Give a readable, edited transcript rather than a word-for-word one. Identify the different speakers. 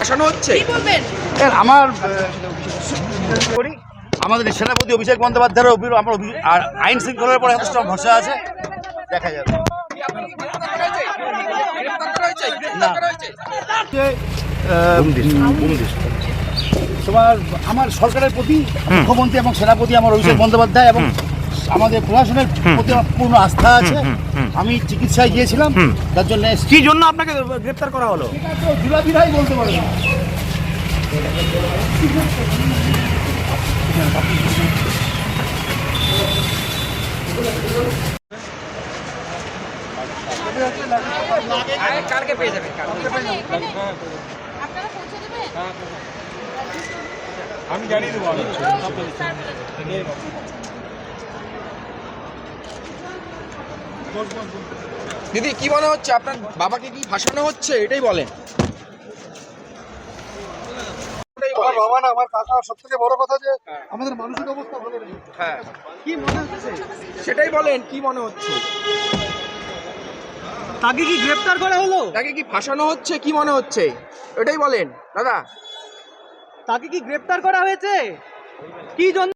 Speaker 1: ফাঁসানো হচ্ছে।
Speaker 2: কি বলবেন?
Speaker 3: আমার আমাদের সেনাপতি অভিষেক বন্দ্যোপাধ্যায়ের আমার আর আইন শৃঙ্খলার উপর যথেষ্ট ভরসা আছে, দেখা যাবে। তোমার আমার সরকারের প্রতি মুখ্যমন্ত্রী এবং সেনাপতি আমার অভিষেক বন্দ্যোপাধ্যায় এবং আমাদের প্রশাসনের প্রতি পূর্ণ আস্থা আছে। আমি চিকিৎসায় গিয়েছিলাম, তার জন্য
Speaker 4: কি জন্য আপনাকে গ্রেপ্তার করা হলো?
Speaker 3: জুলাবিরাই বলতে পারবে না।
Speaker 1: কালকে পেয়ে যাবেন।
Speaker 5: আমি জানিয়ে দেবো।
Speaker 1: দিদি কি মনে হচ্ছে, আপনার বাবাকে কি ফাঁসানো হচ্ছে, এটাই বলেন।
Speaker 5: আমার বাবা না, আমার কাকা। সবথেকে বড় কথা যে আমাদের মানসিক অবস্থা ভালো নেই।
Speaker 1: হ্যাঁ, কি মনে হচ্ছে সেটাই বলেন, কি মনে হচ্ছে?
Speaker 4: তাকে কি গ্রেপ্তার করা হলো?
Speaker 1: তাকে কি ফাঁসানো হচ্ছে, কি মনে হচ্ছে এটাই বলেন দাদা।
Speaker 4: তাকে কি গ্রেপ্তার করা হয়েছে? কি জন্য?